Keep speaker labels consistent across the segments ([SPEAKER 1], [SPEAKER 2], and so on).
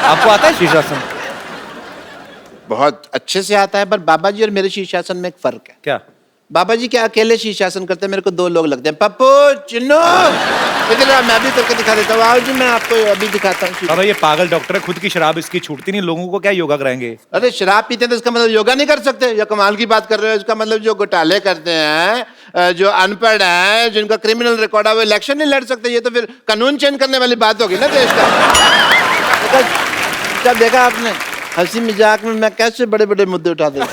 [SPEAKER 1] आपको आता है शीर्षासन?
[SPEAKER 2] बहुत अच्छे से आता है, पर बाबा जी और मेरे शीर्षासन में एक फर्क है।
[SPEAKER 1] क्या?
[SPEAKER 2] बाबा जी क्या अकेले शीर्षासन करते हैं, मेरे को दो लोग लगते हैं। पप्पू, चिन्नू, इधर आ, मैं भी करके दिखा देता हूँ। आओ जी, मैं आपको अभी दिखाता हूँ।
[SPEAKER 1] बाबा ये पागल डॉक्टर है, खुद की शराब इसकी छूटती नहीं, लोगों को क्या योगा कराएंगे?
[SPEAKER 2] अरे शराब पीते हैं तो इसका मतलब योगा नहीं कर सकते? या कमाल की बात कर रहे हो? इसका मतलब जो घोटाले करते हैं, जो अनपढ़ हैं, जिनका क्रिमिनल रिकॉर्ड है, वो इलेक्शन नहीं लड़ सकते। ये तो फिर कानून चेंज करने वाली बात होगी ना देश का। क्या देखा आपने हंसी मजाक में मैं कैसे बड़े बड़े मुद्दे उठा देता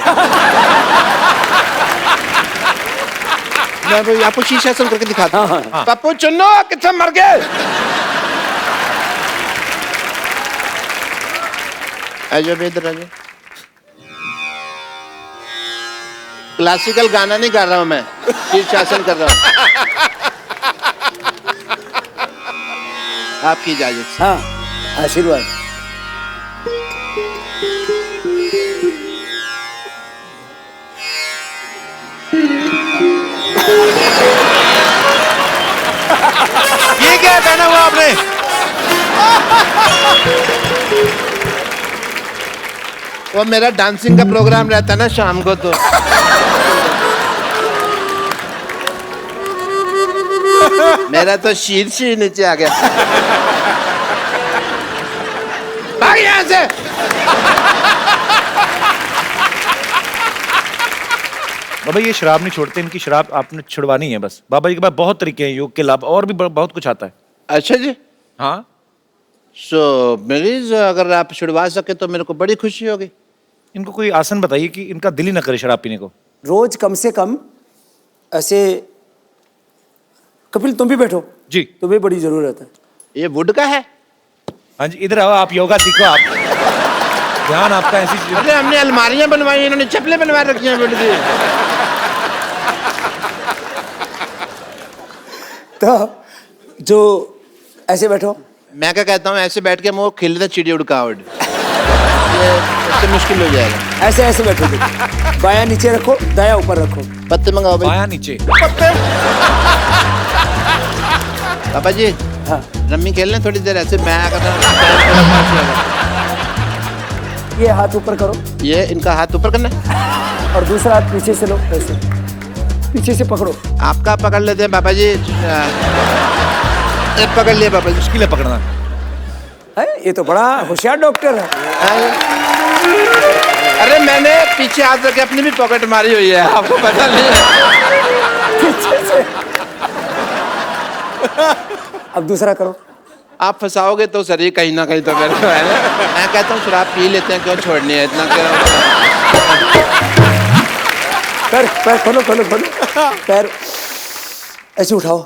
[SPEAKER 2] मैं आपको शीर्षासन करके दिखाता हूँ। पप्पू चुन्नो कितना मर गए। आजो इधर आजो। क्लासिकल गाना नहीं गा रहा हूं मैं, शीर्षासन कर रहा हूं। आपकी इजाजत से।
[SPEAKER 3] हाँ, आशीर्वाद।
[SPEAKER 1] ये क्या कहना हुआ आपने?
[SPEAKER 2] वो मेरा डांसिंग का प्रोग्राम रहता है ना शाम को, तो मेरा तो शीर्ष ही नीचे आ गया। भाग यहाँ से।
[SPEAKER 1] बाबा ये शराब नहीं छोड़ते, इनकी शराब आपने छुड़वानी है बस। बाबा जी के पास बहुत तरीके हैं योग के लाभ, और भी बहुत कुछ आता है।
[SPEAKER 2] अच्छा जी।
[SPEAKER 1] हाँ
[SPEAKER 2] मरीज अगर आप छुड़वा सके तो मेरे को बड़ी खुशी होगी।
[SPEAKER 1] इनको कोई आसन बताइए कि इनका दिल ही ना करे शराब पीने को।
[SPEAKER 3] रोज कम से कम ऐसे। कपिल तुम भी बैठो
[SPEAKER 1] जी।
[SPEAKER 3] तुम्हें बड़ी जरूरत है।
[SPEAKER 2] ये वुड का है?
[SPEAKER 1] हाँ जी, इधर आओ, आप योगा सीखो। आप ध्यान आपका ऐसी चीज।
[SPEAKER 2] अरे हमने अलमारियां बनवाई, इन्होंने चप्पलें बनवा रखी हैं वुड की।
[SPEAKER 3] तो जो ऐसे बैठो।
[SPEAKER 2] मैं क्या कहता हूँ, ऐसे बैठ के मुंह खिल चिड़ी उड़कावट, ये इससे मुश्किल हो जाएगा।
[SPEAKER 3] ऐसे ऐसे बैठो। बायां नीचे रखो, दाया ऊपर रखो।
[SPEAKER 2] पत्ते मंगाओ भाई।
[SPEAKER 1] बायां नीचे।
[SPEAKER 2] पत्ते। पापा जी,
[SPEAKER 3] हाँ,
[SPEAKER 2] रम्मी खेल लें थोड़ी देर ऐसे। मैं अगर
[SPEAKER 3] ये हाथ ऊपर करो।
[SPEAKER 2] ये इनका हाथ ऊपर करना है
[SPEAKER 3] और दूसरा हाथ पीछे से लो, ऐसे पीछे से पकड़ो।
[SPEAKER 2] आपका पकड़ लेते हैं पापा जी। पकड़ लिया पापा जी।
[SPEAKER 1] मुश्किल है पकड़ना।
[SPEAKER 3] है, ये तो बड़ा होशियार डॉक्टर है।
[SPEAKER 2] अरे मैंने पीछे हाथ रख के अपनी भी पॉकेट मारी हुई है, आपको पता नहीं है।
[SPEAKER 3] पीछे से। अब दूसरा करो।
[SPEAKER 2] आप फंसाओगे तो सर ही कहीं ना कहीं तो मेरे को है ना। मैं कहता हूँ शराब पी लेते हैं, क्यों छोड़नी है इतना क्या।
[SPEAKER 3] पैर पैर खोलो खोलो खोलो। पैर ऐसे उठाओ।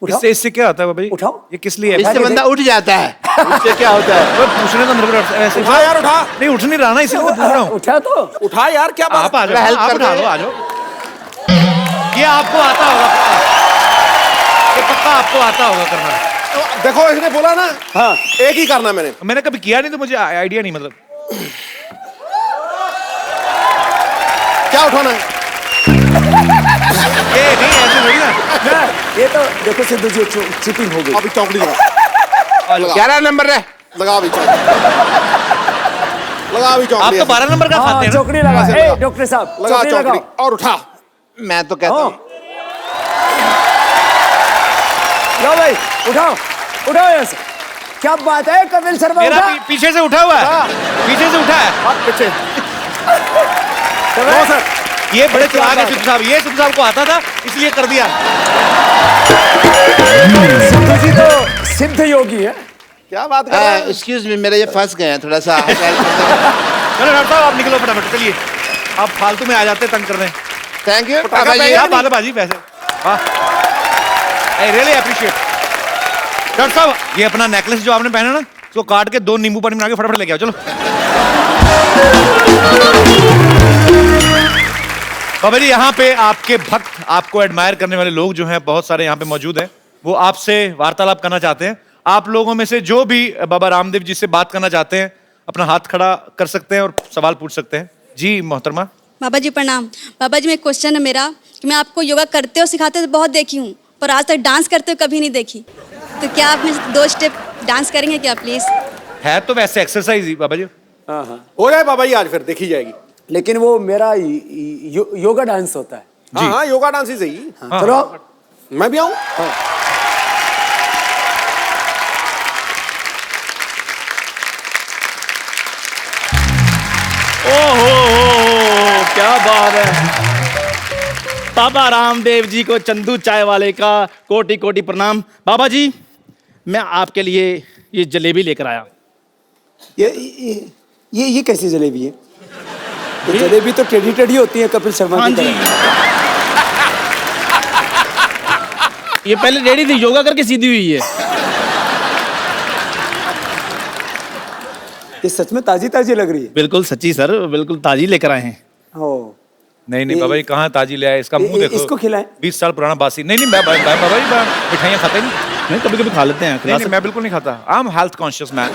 [SPEAKER 3] उठाओ।
[SPEAKER 1] इससे क्या होता है बाबा जी?
[SPEAKER 3] उठाओ।
[SPEAKER 1] ये किस लिए है?
[SPEAKER 2] इससे बंदा उठ जाता है। इससे क्या होता है?
[SPEAKER 1] वो पूछने का मेरे को ऐसे।
[SPEAKER 4] उठा यार, उठा।
[SPEAKER 1] नहीं उठ नहीं रहा ना, इसीलिए पूछ रहा हूँ।
[SPEAKER 3] उठा तो
[SPEAKER 4] उठा यार, क्या बात।
[SPEAKER 1] आप आ जाओ,
[SPEAKER 2] हेल्प
[SPEAKER 1] आप
[SPEAKER 2] कर
[SPEAKER 1] उठा
[SPEAKER 2] दे।
[SPEAKER 1] लो, आ जाओ। ये आपको आता होगा पक्का। ये पक्का आपको आता होगा करना।
[SPEAKER 4] तो देखो इसने बोला ना,
[SPEAKER 3] हाँ,
[SPEAKER 4] एक ही करना मैंने।
[SPEAKER 1] मैंने कभी किया नहीं तो मुझे आइडिया नहीं, मतलब
[SPEAKER 4] क्या उठाना है?
[SPEAKER 1] ये नहीं ऐसे थोड़ी ना।
[SPEAKER 3] ये तो देखो सिद्धू जी चीटिंग हो गई।
[SPEAKER 4] अभी चौकड़ी लगा।
[SPEAKER 2] 11 नंबर है।
[SPEAKER 4] लगा अभी चौकड़ी। लगा अभी चौकड़ी।
[SPEAKER 1] आप तो 12 नंबर का खाते
[SPEAKER 3] हाँ,
[SPEAKER 1] हैं ना?
[SPEAKER 3] चौकड़ी लगा।
[SPEAKER 4] ऐसे
[SPEAKER 3] ए,
[SPEAKER 4] लगा।
[SPEAKER 3] डॉक्टर साहब
[SPEAKER 4] लगा
[SPEAKER 3] चौकड़ी
[SPEAKER 4] चौकड़ी
[SPEAKER 3] लगाओ।
[SPEAKER 4] और उठा।
[SPEAKER 2] मैं तो कहता हूँ
[SPEAKER 3] लो भाई, उठाओ उठाओ यहाँ से। क्या बात है कपिल शर्मा,
[SPEAKER 1] मेरा
[SPEAKER 3] उठा।
[SPEAKER 1] पीछे से उठा हुआ है, पीछे से उठा है।
[SPEAKER 4] हाथ पीछे।
[SPEAKER 3] नो
[SPEAKER 4] सर,
[SPEAKER 1] ये बड़े चालाक है सिद्धू साहब, ये सिद्धू साहब को आता था इसलिए कर दिया।
[SPEAKER 3] सिद्धू जी तो सिद्ध योगी है।
[SPEAKER 4] क्या बात कर रहे हैं?
[SPEAKER 2] एक्सक्यूज मी, मेरे ये फंस गए हैं थोड़ा सा।
[SPEAKER 1] चलो डॉक्टर साहब आप निकलो फटाफट, चलिए। आप फालतू में आ जाते तंग करने।
[SPEAKER 2] थैंक यू
[SPEAKER 4] पटाखा
[SPEAKER 2] पापा जी।
[SPEAKER 4] पहले
[SPEAKER 1] आप आलो बाजी पैसे। हाँ, आई रियली अप्रिशिएट। डॉक्टर साहब ये अपना नेकलेस जो आपने पहना ना, इसको काट के 2 नींबू पानी बना के फटाफट लेके आओ, चलो। बाबा जी यहाँ पे आपके भक्त, आपको एडमायर करने वाले लोग जो हैं बहुत सारे यहाँ पे मौजूद हैं, वो आपसे वार्तालाप करना चाहते हैं। आप लोगों में से जो भी बाबा रामदेव जी से बात करना चाहते हैं अपना हाथ खड़ा कर सकते हैं और सवाल पूछ सकते हैं। जी मोहतरमा।
[SPEAKER 5] बाबा जी प्रणाम। बाबा जी में एक क्वेश्चन है मेरा कि मैं आपको योगा करते हो सिखाते तो बहुत देखी हूँ, पर आज तक डांस करते हो कभी नहीं देखी। तो क्या आप मुझे 2 स्टेप डांस करेंगे क्या प्लीज?
[SPEAKER 1] है तो वैसे एक्सरसाइज ही बाबा जी।
[SPEAKER 3] हाँ हाँ,
[SPEAKER 4] हो जाए बाबा जी, आज फिर देखी जाएगी।
[SPEAKER 3] लेकिन वो मेरा योगा डांस होता है।
[SPEAKER 4] हाँ हाँ, योगा डांस ही सही।
[SPEAKER 1] हाँ।
[SPEAKER 3] चलो
[SPEAKER 4] मैं भी आऊं?
[SPEAKER 6] ओहो, क्या बात है। बाबा रामदेव जी को चंदू चाय वाले का कोटि कोटि प्रणाम। बाबा जी, मैं आपके लिए ये जलेबी लेकर आया।
[SPEAKER 3] ये कैसी जलेबी है? ये जलेबी तो टेढ़ी टेढ़ी होती है कपिल शर्मा
[SPEAKER 6] हाँ
[SPEAKER 3] की
[SPEAKER 6] जी,
[SPEAKER 3] तरह।
[SPEAKER 6] ये पहले रेडी थी, योगा करके सीधी हुई है।
[SPEAKER 3] ये सच में ताजी ताजी लग रही है।
[SPEAKER 6] बिल्कुल सच्ची सर, बिल्कुल ताजी लेकर आए हैं।
[SPEAKER 3] ओ,
[SPEAKER 1] नहीं बाबा जी, कहाँ ताजी ले आए? इसका मुंह देखो,
[SPEAKER 3] इसको खिलाएं।
[SPEAKER 1] 20 साल पुराना बासी। नहीं बाबा जी, मिठाइयाँ खाते नहीं।
[SPEAKER 6] नहीं, कभी कभी खा लेते हैं।
[SPEAKER 1] नहीं, मैं बिल्कुल नहीं खाता। I am health conscious man.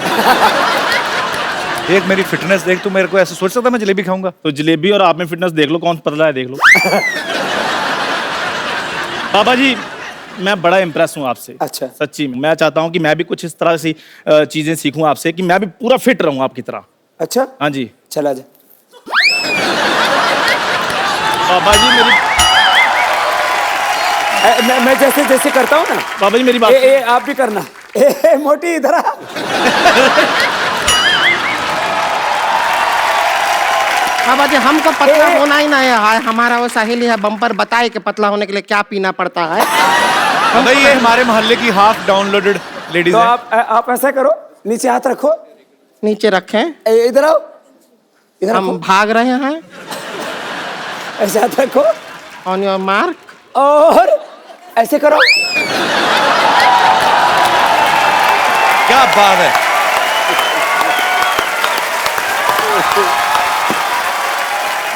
[SPEAKER 1] एक मेरी फिटनेस देख, तू मेरे को ऐसे सोच सकता मैं जलेबी खाऊंगा?
[SPEAKER 6] तो जलेबी और आप में फिटनेस देख लो, कौन पतला है देख लो। बाबा जी, मैं बड़ा इम्प्रेस हूँ आपसे।
[SPEAKER 3] अच्छा।
[SPEAKER 6] सच्ची में मैं चाहता हूँ कि मैं भी कुछ इस तरह से चीजें सीखूं आपसे, कि मैं भी पूरा फिट रहूं आपकी तरह।
[SPEAKER 3] अच्छा,
[SPEAKER 6] हाँ जी।
[SPEAKER 3] चला जा।
[SPEAKER 6] बाबा जी मेरी
[SPEAKER 3] मैं जैसे जैसे करता हूँ ना,
[SPEAKER 6] बाबा जी मेरी बात
[SPEAKER 3] आप भी करना। मोटी इधर आ।
[SPEAKER 7] बाबा जी, हमको पतला होना ही नहीं है। हमारा वो सहेली है बम्पर, बताए कि पतला होने के लिए क्या पीना पड़ता है।
[SPEAKER 1] बाबा ये हमारे मोहल्ले की हाफ डाउनलोडेड लेडीज
[SPEAKER 3] तो
[SPEAKER 1] है।
[SPEAKER 3] आप ऐसा करो, नीचे हाथ रखो।
[SPEAKER 7] नीचे रखें?
[SPEAKER 3] इधर आओ, इधर
[SPEAKER 7] हम
[SPEAKER 3] रखो।
[SPEAKER 7] भाग रहे हैं।
[SPEAKER 3] ऐसे हाथ रखो
[SPEAKER 7] ऑन योर मार्क।
[SPEAKER 3] और ऐसे करो।
[SPEAKER 1] क्या बात है।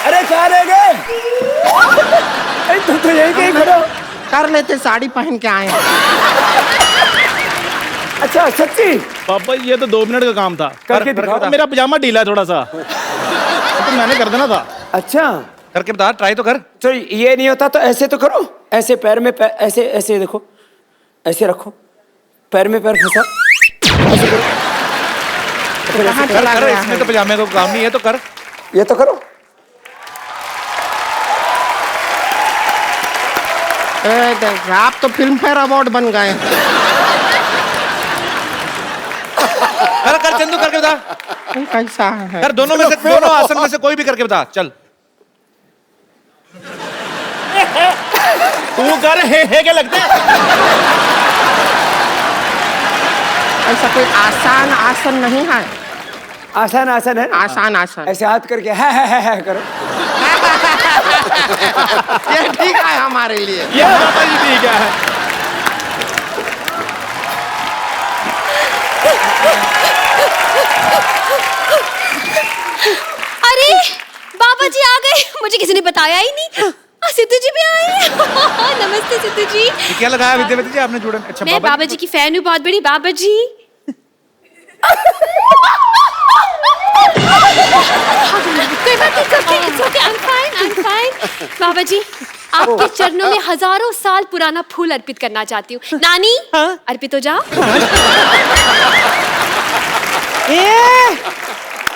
[SPEAKER 3] अरे कहाँ रह गए? तो यही कहीं खड़ो।
[SPEAKER 7] कर लेते, साड़ी पहन के आए हैं।
[SPEAKER 3] अच्छा सच्ची?
[SPEAKER 6] बाबा ये तो 2 मिनट का काम था।
[SPEAKER 3] करके दिखाओ।
[SPEAKER 6] मेरा पजामा ढीला है थोड़ा सा, तो मैंने कर देना था।
[SPEAKER 3] अच्छा,
[SPEAKER 1] करके बता, ट्राई तो कर।
[SPEAKER 3] तो ये नहीं होता तो ऐसे तो करो। ऐसे पैर में ऐसे ऐसे देखो, ऐसे रखो, पैर में पैर फंसा। ऐसे करो। फिर ऐसे
[SPEAKER 7] कहाँ
[SPEAKER 3] करो।
[SPEAKER 7] चला
[SPEAKER 1] कर,
[SPEAKER 7] गया
[SPEAKER 1] इसमें
[SPEAKER 7] है?
[SPEAKER 1] तो पजामे का काम नहीं है, तो कर।
[SPEAKER 3] ये तो करो।
[SPEAKER 7] देख, आप तो फिल्म फेयर अवार्ड बन गए।
[SPEAKER 1] कर कर चंदू, करके बता।
[SPEAKER 7] कैसा है?
[SPEAKER 1] कर, दोनों में से, दोनों आसन में से कोई भी करके बता। चल
[SPEAKER 6] तू कर, हे क्या लगता है?
[SPEAKER 7] ऐसा कोई आसान आसन नहीं है।
[SPEAKER 3] आसान आसान है ना?
[SPEAKER 7] आसान आसन
[SPEAKER 3] ऐसे हाथ करके है करो।
[SPEAKER 7] ये ठीक है हमारे लिए।
[SPEAKER 6] ये बाबा जी ठीक है।
[SPEAKER 5] अरे बाबा जी आ गए, मुझे किसी ने बताया ही नहीं। सिद्धू जी भी आए। नमस्ते सिद्धू जी।
[SPEAKER 1] ये क्या लगाया विद्यावती जी आपने जुड़न? अच्छा,
[SPEAKER 5] मैं बाबा जी की फैन हूँ, बहुत बड़ी। बाबा जी कोई बात नहीं, it's okay, I'm fine. बाबा जी, आपके चरणों में हजारों साल पुराना फूल अर्पित करना चाहती हूँ। नानी, अर्पित हो जाओ।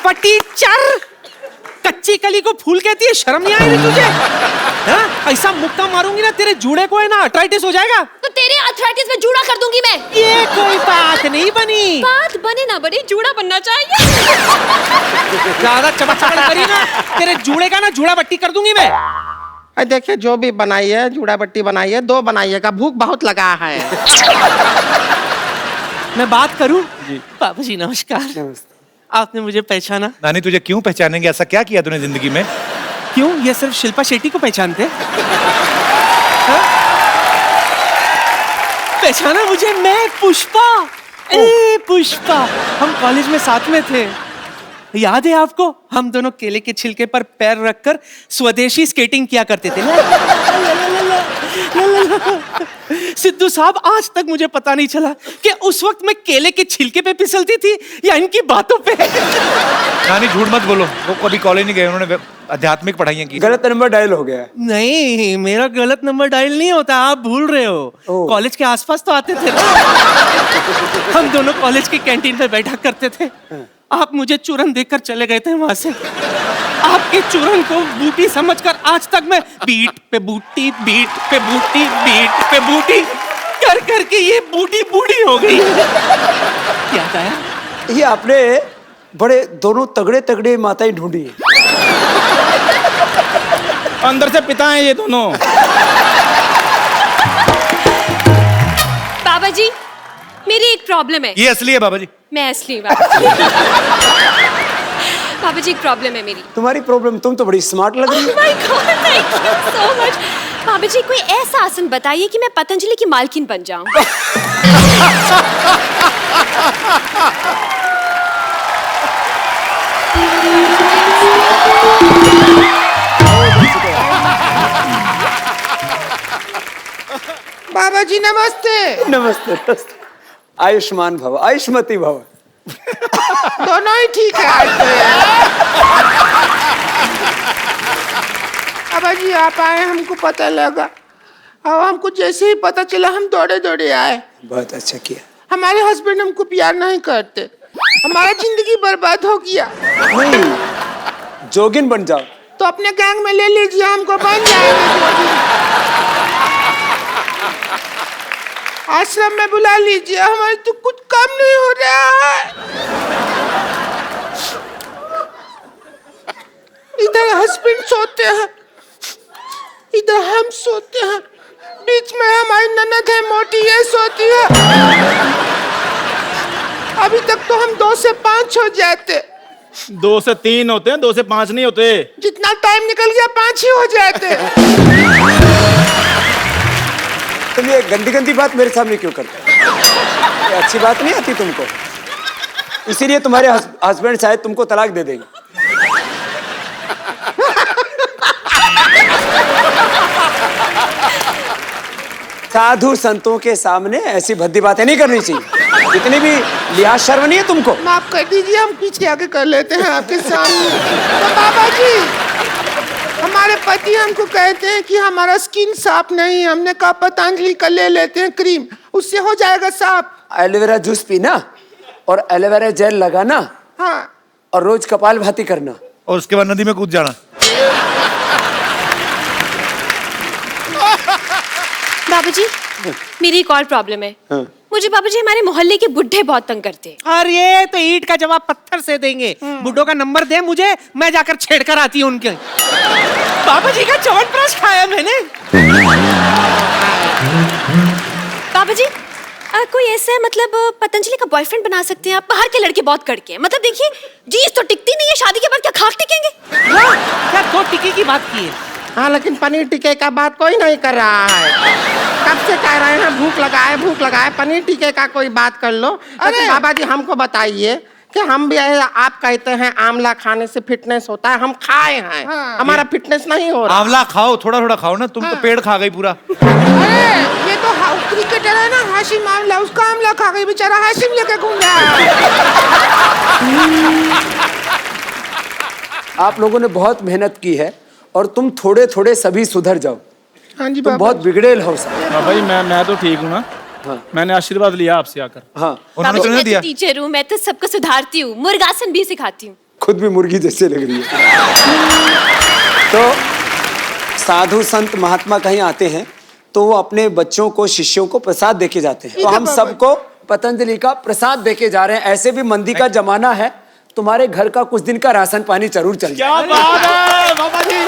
[SPEAKER 8] पटीचर, कच्ची कली को फूल कहती है, शर्म नहीं आई तुझे? हाँ? ऐसा मुक्का मारूंगी ना तेरे जूड़े को, है ना अर्थराइटिस हो जाएगा।
[SPEAKER 5] तो तेरे अर्थराइटिस में जूड़ा कर दूंगी मैं।
[SPEAKER 8] ये कोई बात नहीं बनी।
[SPEAKER 5] बात बने ना बने, जूड़ा बनना चाहिए।
[SPEAKER 8] ज्यादा चमक करी ना, तेरे जूड़े का ना जूड़ा बट्टी कर दूंगी मैं।
[SPEAKER 7] देखिए, जो भी बनाइए, जूड़ा बट्टी बनाइए, 2 बनाइएगा, भूख बहुत लगा है।
[SPEAKER 8] मैं बात करूं? बाबा जी नमस्कार।
[SPEAKER 3] नमस्ते।
[SPEAKER 8] आपने मुझे पहचाना?
[SPEAKER 1] नानी तुझे क्यों पहचानेंगे? ऐसा क्या किया तूने जिंदगी में?
[SPEAKER 8] क्यों, ये सिर्फ शिल्पा शेट्टी को पहचानते? हाँ? पहचाना मुझे? मैं पुष्पा। ए पुष्पा, हम कॉलेज में साथ में थे, याद है आपको? हम दोनों केले के छिलके पर पैर रखकर स्वदेशी स्केटिंग किया करते थे। सिद्धू साहब, आज तक मुझे पता नहीं चला कि उस वक्त मैं केले के छिलके पे फिसलती थी या इनकी बातों पे।
[SPEAKER 1] नानी झूठ मत बोलो, वो कभी कॉलेज नहीं गए, उन्होंने आध्यात्मिक पढ़ाइयाँ की?
[SPEAKER 3] गलत नंबर डायल हो गया है।
[SPEAKER 8] नहीं, मेरा गलत नंबर डायल नहीं होता, आप भूल रहे हो।
[SPEAKER 3] ओह।
[SPEAKER 8] कॉलेज के आसपास तो आते थे ना। हम दोनों कॉलेज की कैंटीन पे बैठा करते थे। आप मुझे चूरन देकर चले गए थे वहां से। आपके चूरन को बूटी समझकर आज तक मैं बीट पे बूटी, बीट पे बूटी, बीट पे बूटी कर करके ये बूटी बूढ़ी हो गई। क्या कहा?
[SPEAKER 3] ये आपने बड़े दोनों तगड़े तगड़े माताएं ढूंढी है।
[SPEAKER 6] अंदर से पिता हैं ये दोनों।
[SPEAKER 5] बाबा जी, मेरी एक प्रॉब्लम है।
[SPEAKER 1] ये असली है बाबा जी।
[SPEAKER 5] मैं असली बाबा जी। बाबा जी, एक प्रॉब्लम है मेरी।
[SPEAKER 3] तुम्हारी प्रॉब्लम? तुम तो बड़ी स्मार्ट लग रही
[SPEAKER 5] Oh my God, thank you so much. बाबा जी, कोई ऐसा आसन बताइए कि मैं पतंजलि की मालकिन बन जाऊं।
[SPEAKER 7] बाबा जी नमस्ते।
[SPEAKER 3] नमस्ते नमस्ते। आयुष्मान भव, आयुष्मती भव।
[SPEAKER 7] दोनों ही ठीक है आज तो यार। बाबा जी आप आए, हमको पता लगा और हमको जैसे ही पता चला हम दौड़े दौड़े आए।
[SPEAKER 3] बहुत अच्छा किया।
[SPEAKER 7] हमारे हस्बैंड हमको प्यार नहीं करते, हमारा जिंदगी बर्बाद हो गया।
[SPEAKER 3] नहीं, जोगिन बन जाओ।
[SPEAKER 7] तो अपने गैंग में ले लीजिए, हमको बन जाएंगे। आश्रम में बुला लीजिए, हमारे तो कुछ कम नहीं हो रहा है। इधर हस्बैंड सोते हैं, इधर हम सोते हैं, बीच में हमारी ननद है मोटी, ये सोती है। अभी तक तो हम 2 से 5 हो जाते।
[SPEAKER 6] 2 से 3 होते हैं, 2 से 5 नहीं होते।
[SPEAKER 7] जितना टाइम निकल गया 5 ही हो जाते।
[SPEAKER 3] तुम ये गंदी गंदी बात मेरे सामने क्यों करते हो? ये अच्छी बात नहीं आती तुमको, इसीलिए तुम्हारे हस्बैंड शायद तुमको तलाक दे देंगे। साधु संतों के सामने ऐसी भद्दी बातें नहीं करनी चाहिए। इतनी भी लिहाज शर्म नहीं है तुमको?
[SPEAKER 7] माफ कर दीजिए, हम पीछे आके कर लेते हैं आपके सामने। तो बाबा जी, हमारे पति हमको कहते हैं कि हमारा स्किन साफ नहीं है। हमने कहा पतंजलि का ले लेते हैं क्रीम, उससे हो जाएगा साफ।
[SPEAKER 3] एलोवेरा जूस पीना और एलोवेरा जेल लगाना।
[SPEAKER 7] हाँ।
[SPEAKER 3] और रोज कपाल भाती करना
[SPEAKER 1] और उसके बाद नदी में कूद जाना।
[SPEAKER 5] बाबा जी, मेरी एक और प्रॉब्लम है। मुझे बाबा जी हमारे मोहल्ले के बुढ़े बहुत तंग करते हैं।
[SPEAKER 8] और ये तो ईंट का जवाब पत्थर से देंगे। बुड्ढों का नंबर दे मुझे, मैं जाकर छेड़कर आती हूँ उनके। बाबा जी का च्यवनप्राश खाया मैंने।
[SPEAKER 5] बाबा जी, कोई ऐसा है मतलब पतंजलि का बॉयफ्रेंड बना सकते हैं आप? बाहर के लड़के बहुत कड़के हैं। मतलब देखिए, जीस तो टिकती नहीं है, शादी के बाद क्या खाक टिकेंगे?
[SPEAKER 8] हाँ, क्या 2 टिक्की की बात की है?
[SPEAKER 7] हाँ, लेकिन पनीर टिक्के का बात कोई नहीं कर रहा है। कब से कह रहे हैं भूख लगाए, पनीर टिक्के का कोई बात कर लो। अरे बाबा जी, हमको बताइए कि हम भी आप कहते हैं आंवला खाने से फिटनेस होता है, हम खाए हैं। हाँ। हमारा फिटनेस नहीं हो रहा।
[SPEAKER 1] आंवला खाओ, थोड़ा थोड़ा खाओ ना, तुम तो पेड़ खा गई पूरा।
[SPEAKER 7] अरे ये तो क्रिकेटर है ना, हाशिम आंवला, उसका आंवला खा गई बेचारा, हाशिम लेके घूम रहा है।
[SPEAKER 3] आप लोगों ने बहुत मेहनत की है और तुम थोड़े थोड़े सभी सुधर जाओ।
[SPEAKER 7] हाँ जी
[SPEAKER 3] तुम
[SPEAKER 7] बाबा।
[SPEAKER 3] बहुत बिगड़ेल हो सब।
[SPEAKER 6] हाँ भाई, मैं तो ठीक हूँ ना। हाँ। मैंने आशीर्वाद लिया आपसे आकर।
[SPEAKER 3] हाँ,
[SPEAKER 1] उन्होंने
[SPEAKER 5] बाबा जी,
[SPEAKER 1] तो नहीं
[SPEAKER 5] मैं
[SPEAKER 1] दिया।
[SPEAKER 5] तो टीचर हूँ, मैं तो सबको सुधारती हूँ, मुर्गासन भी सिखाती हूँ।
[SPEAKER 3] खुद भी मुर्गी जैसे लग रही है। तो साधु संत महात्मा कहीं आते हैं तो वो अपने बच्चों को, शिष्यों को प्रसाद देके जाते हैं। तो हम सबको पतंजलि का प्रसाद देके जा रहे हैं। ऐसे भी मंदी का जमाना है, तुम्हारे घर का कुछ दिन का राशन पानी जरूर चल जाए।
[SPEAKER 6] क्या बात है बाबा जी।